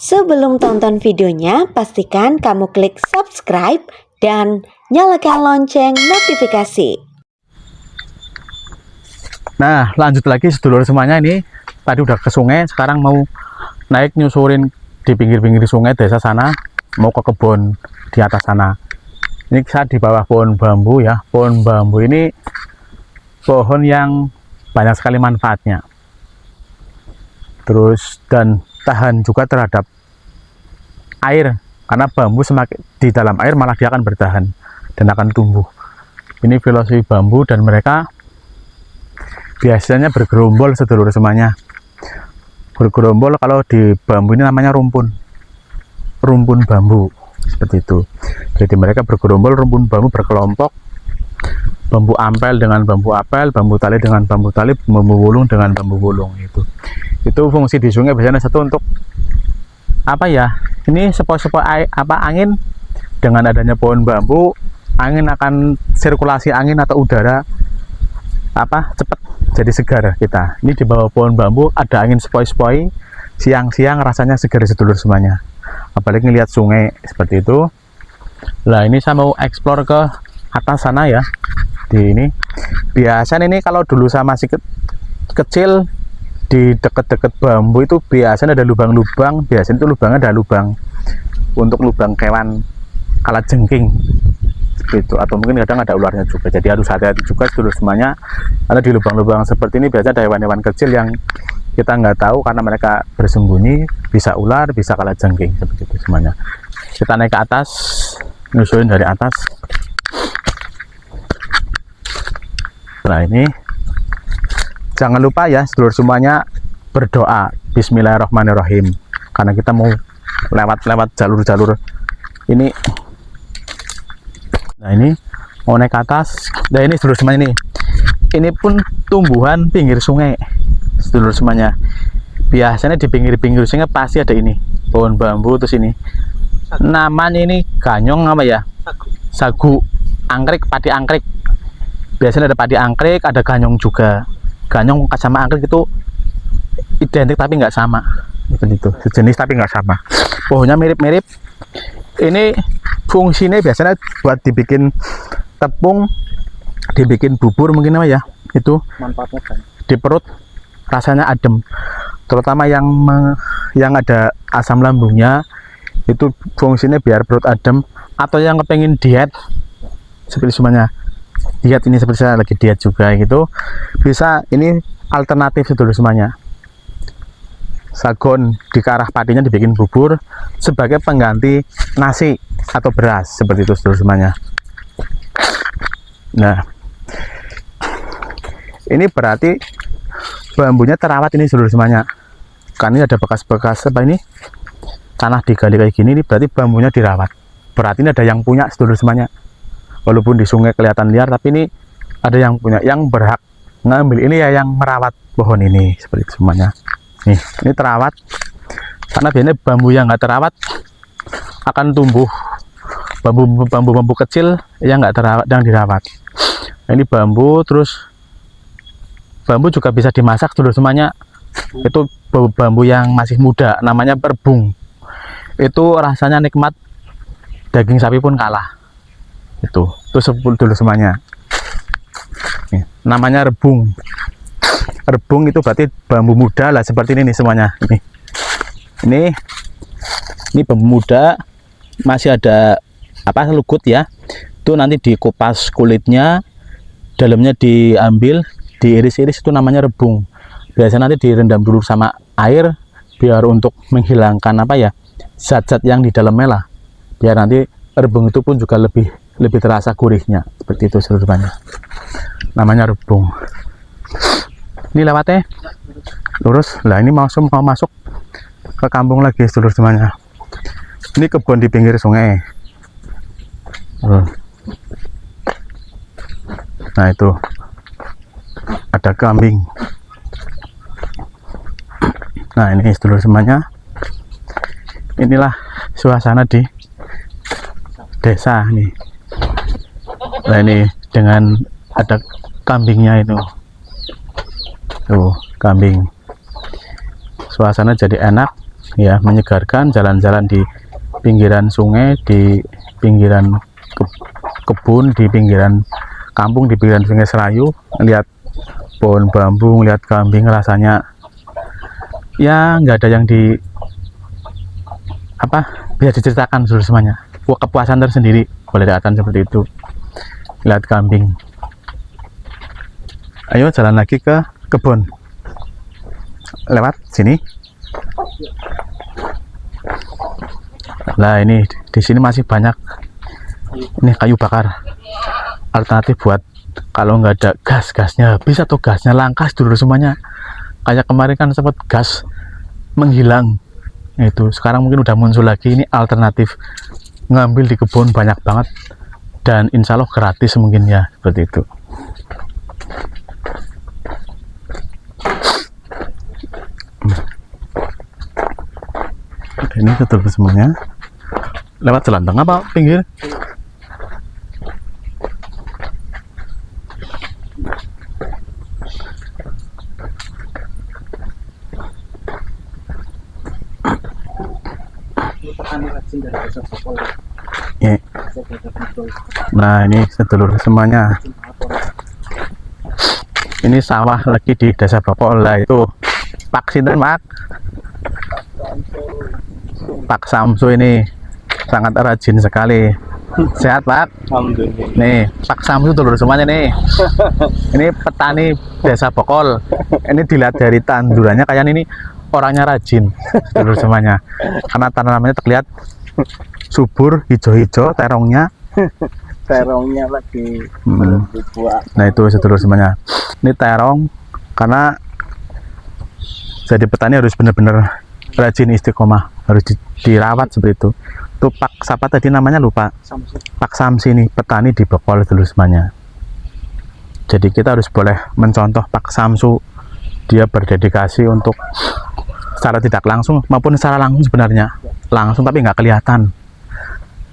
Sebelum tonton videonya, pastikan kamu klik subscribe dan nyalakan lonceng notifikasi. Nah, lanjut lagi sedulur semuanya, ini tadi udah ke sungai, sekarang mau naik nyusurin di pinggir-pinggir sungai desa sana, mau ke kebun di atas sana. Ini saya di bawah pohon bambu ya. Pohon bambu ini pohon yang banyak sekali manfaatnya. Terus dan tahan juga terhadap air, karena bambu semakin di dalam air malah dia akan bertahan dan akan tumbuh. Ini filosofi bambu, dan mereka biasanya bergerombol sedulur semuanya. Bergerombol kalau di bambu ini namanya rumpun bambu, seperti itu. Jadi mereka bergerombol, rumpun bambu berkelompok, bambu ampel dengan bambu apel, bambu tali dengan bambu tali, bambu wulung dengan bambu wulung. Itu fungsi di sungai biasanya satu untuk apa ya, ini sepoi-sepoi angin. Dengan adanya pohon bambu, angin akan sirkulasi angin atau udara cepat jadi segar kita. Ini di bawah pohon bambu ada angin sepoi-sepoi, siang-siang rasanya segar sedulur semuanya, apalagi ngelihat sungai seperti itu. Nah, ini saya mau explore ke atas sana ya. Di ini biasanya, ini kalau dulu saya masih kecil, di dekat-dekat bambu itu biasanya ada lubang-lubang. Biasanya itu lubangnya ada lubang untuk lubang kewan kalajengking gitu, atau mungkin kadang ada ularnya juga. Jadi harus hati-hati juga sedulur semuanya, karena di lubang-lubang seperti ini biasanya ada hewan-hewan kecil yang kita nggak tahu, karena mereka bersembunyi, bisa ular, bisa kalajengking seperti itu semuanya. Kita naik ke atas, nyusuin dari atas. Nah, ini jangan lupa ya sedulur semuanya berdoa Bismillahirrahmanirrahim, karena kita mau lewat jalur-jalur ini. Nah, ini mau naik ke atas. Nah, ini sedulur semuanya, ini pun tumbuhan pinggir sungai sedulur semuanya. Biasanya di pinggir-pinggir sungai pasti ada ini pohon bambu. Terus ini namanya ini ganyong apa ya, sagu angkrik, padi angkrik. Biasanya ada padi angkrik, ada ganyong juga. Ganyong sama angkrik itu identik tapi nggak sama, itu sejenis tapi nggak sama, pohonnya mirip-mirip. Ini fungsinya biasanya buat dibikin tepung, dibikin bubur mungkin apa ya, itu manfaatnya kan di perut rasanya adem, terutama yang ada asam lambungnya. Itu fungsinya biar perut adem, atau yang kepengen diet seperti semuanya, diet ini seperti saya lagi diet juga gitu, bisa ini alternatif sedulur semuanya. Sagon dikarah padinya dibikin bubur sebagai pengganti nasi atau beras seperti itu sedulur semuanya. Nah, ini berarti bambunya terawat ini sedulur semuanya, karena ini ada bekas-bekas apa ini, tanah digali kayak gini. Ini berarti bambunya dirawat, berarti ini ada yang punya sedulur semuanya. Walaupun di sungai kelihatan liar, tapi ini ada yang punya, yang berhak ngambil ini ya, yang merawat pohon ini seperti itu semuanya. Nih, ini terawat, karena biasanya bambu yang nggak terawat akan tumbuh bambu kecil yang nggak terawat dan dirawat. Nah, ini bambu. Terus bambu juga bisa dimasak dulu semuanya. Itu bambu yang masih muda, namanya perbung. Itu rasanya nikmat, daging sapi pun kalah. Itu sepuluh dulu semuanya. Nih, namanya rebung. Rebung itu berarti bambu muda lah, seperti ini nih semuanya. Ini bambu muda, masih ada lugut ya. Itu nanti dikupas kulitnya, dalamnya diambil, diiris-iris, itu namanya rebung. Biasanya nanti direndam dulu sama air biar untuk menghilangkan zat-zat yang di dalamnya lah, biar nanti rebung itu pun juga lebih terasa gurihnya seperti itu seluruhnya. Namanya rebung. Ini lewatnya lurus. Lah, ini mau masuk ke kampung lagi sedulur semuanya. Ini kebun di pinggir sungai. Nah, itu ada kambing. Nah, ini sedulur semuanya, inilah suasana di desa nih. Nah, ini dengan ada kambingnya itu. Tuh, kambing. Suasana jadi enak. ya, menyegarkan. Jalan-jalan di pinggiran sungai, di pinggiran kebun, di pinggiran kampung, di pinggiran Sungai Serayu, lihat pohon bambu, lihat kambing, rasanya ya nggak ada yang bisa diceritakan seluruh semuanya. Kepuasan tersendiri boleh dikatakan seperti itu, lihat kambing. Ayo jalan lagi ke kebun, lewat sini. Nah, ini di sini masih banyak ini kayu bakar, alternatif buat kalau nggak ada gasnya habis atau gasnya langka dulu semuanya. Kayak kemarin kan sempat gas menghilang, itu sekarang mungkin udah muncul lagi. Ini alternatif ngambil di kebun banyak banget, dan insya Allah gratis mungkin ya, seperti itu. Ini betul semuanya. Lewat jalan tengah apa pinggir? Ya. Nah, ini sedulur semuanya. Ini sawah lagi di Desa Bokol. Lah itu Pak Sinten, Pak Samsu ini sangat rajin sekali. Sehat, Pak? Alhamdulillah. Nih, Pak Samsu dulur semuanya nih. Ini petani Desa Bokol. Ini dilihat dari tandurannya kayak ini orangnya rajin, dulur semuanya. Karena tanamannya terlihat subur, hijau-hijau, terongnya lagi belum dibuat. Nah, itu sedulur semuanya. Ini terong, karena jadi petani harus benar-benar rajin, istiqomah, harus dirawat seperti itu. Tuh Pak siapa tadi namanya, lupa. Pak Samsi ini petani di Bokol dulu semuanya. Jadi kita harus boleh mencontoh Pak Samsu. Dia berdedikasi untuk secara tidak langsung maupun secara langsung, sebenarnya langsung tapi nggak kelihatan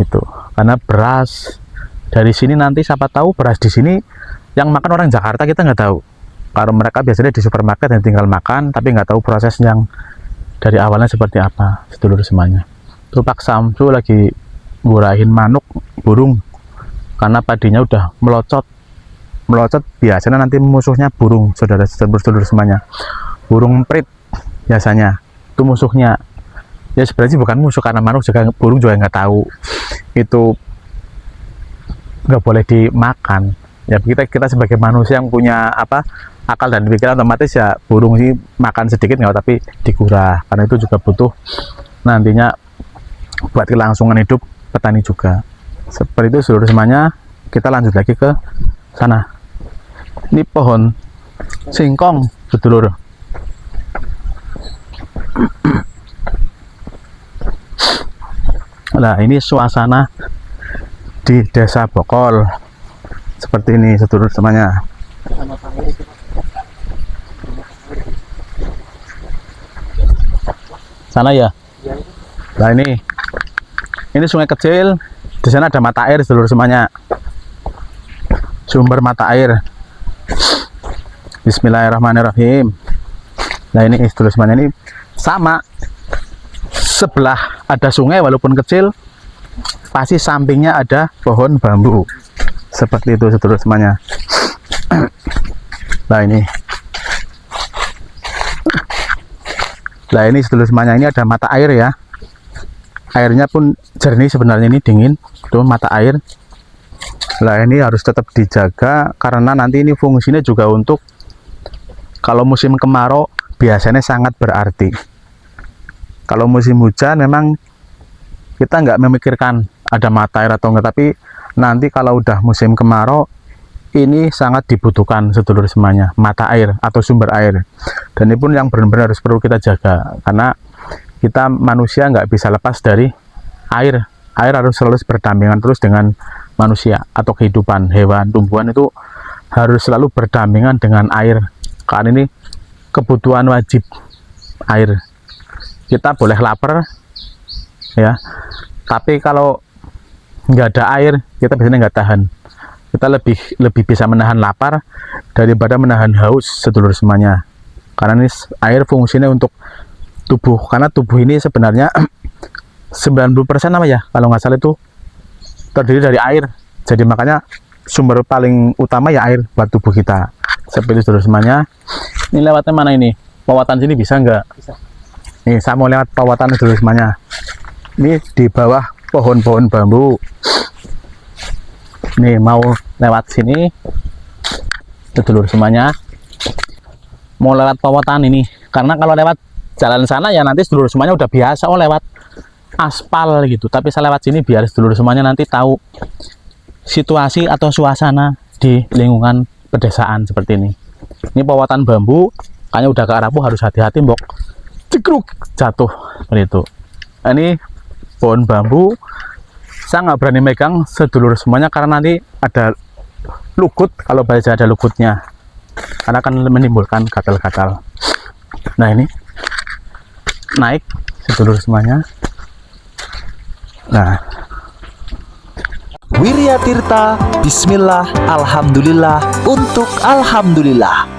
itu, karena beras dari sini nanti siapa tahu beras di sini yang makan orang Jakarta kita nggak tahu. Kalau mereka biasanya di supermarket dan tinggal makan, tapi nggak tahu proses yang dari awalnya seperti apa, sedulur semuanya. Tuh Pak Samsu lagi ngurahin manuk burung, karena padinya udah melocot biasanya nanti musuhnya burung, saudara-saudara semuanya. Burung emprit biasanya itu musuhnya. Ya sebenarnya bukan musuh, karena manuk juga, burung juga nggak tahu itu nggak boleh dimakan. Ya kita sebagai manusia yang punya akal dan pikiran, otomatis ya burung sih makan sedikit nggak, tapi digurah, karena itu juga butuh nantinya buat kelangsungan hidup petani juga. Seperti itu seluruh semuanya. Kita lanjut lagi ke sana. Ini pohon singkong, sedulur. Nah, ini suasana di Desa Bokol seperti ini, sedulur semuanya. Sana ya. Nah, ini sungai kecil. Di sana ada mata air, sedulur semuanya. Sumber mata air. Bismillahirrahmanirrahim. Nah, ini sedulur semuanya, ini sama. Sebelah ada sungai walaupun kecil, pasti sampingnya ada pohon bambu. Seperti itu sedulur semuanya. Nah, ini sedulur semuanya, ini ada mata air ya. Airnya pun jernih sebenarnya, ini dingin. Tuh mata air. Nah, ini harus tetap dijaga, karena nanti ini fungsinya juga untuk kalau musim kemarau biasanya sangat berarti. Kalau musim hujan memang kita nggak memikirkan ada mata air atau enggak, tapi nanti kalau udah musim kemarau ini sangat dibutuhkan, sedulur semuanya, mata air atau sumber air. Dan ini pun yang benar-benar harus perlu kita jaga, karena kita manusia nggak bisa lepas dari air. Air harus selalu berdampingan terus dengan manusia, atau kehidupan hewan, tumbuhan itu harus selalu berdampingan dengan air, karena ini kebutuhan wajib air. Kita boleh lapar ya, tapi kalau nggak ada air kita biasanya nggak tahan. Kita lebih bisa menahan lapar daripada menahan haus, sedulur semuanya, karena ini air fungsinya untuk tubuh, karena tubuh ini sebenarnya 90% apa ya kalau nggak salah itu terdiri dari air. Jadi makanya sumber paling utama ya air buat tubuh kita. Seperti itu semuanya. Ini lewatnya mana ini? Pawatan sini bisa nggak? Bisa. Nih saya mau lewat pawatan semuanya. Ini di bawah pohon-pohon bambu. Nih mau lewat sini, sedulur semuanya. Mau lewat pawatan ini, karena kalau lewat jalan sana ya nanti sedulur semuanya udah biasa lewat aspal gitu. Tapi saya lewat sini biar sedulur semuanya nanti tahu situasi atau suasana di lingkungan pedesaan seperti ini. Ini pawatan bambu, kayaknya udah ke arahku harus hati-hati mbok cekruk jatuh seperti itu. Nah, ini pohon bambu, saya nggak berani megang sedulur semuanya karena nanti ada lugut, kalau baja ada lugutnya, karena akan menimbulkan gatal-gatal. Nah ini naik sedulur semuanya. Nah, Wirya Tirta, Bismillah, Alhamdulillah, untuk Alhamdulillah.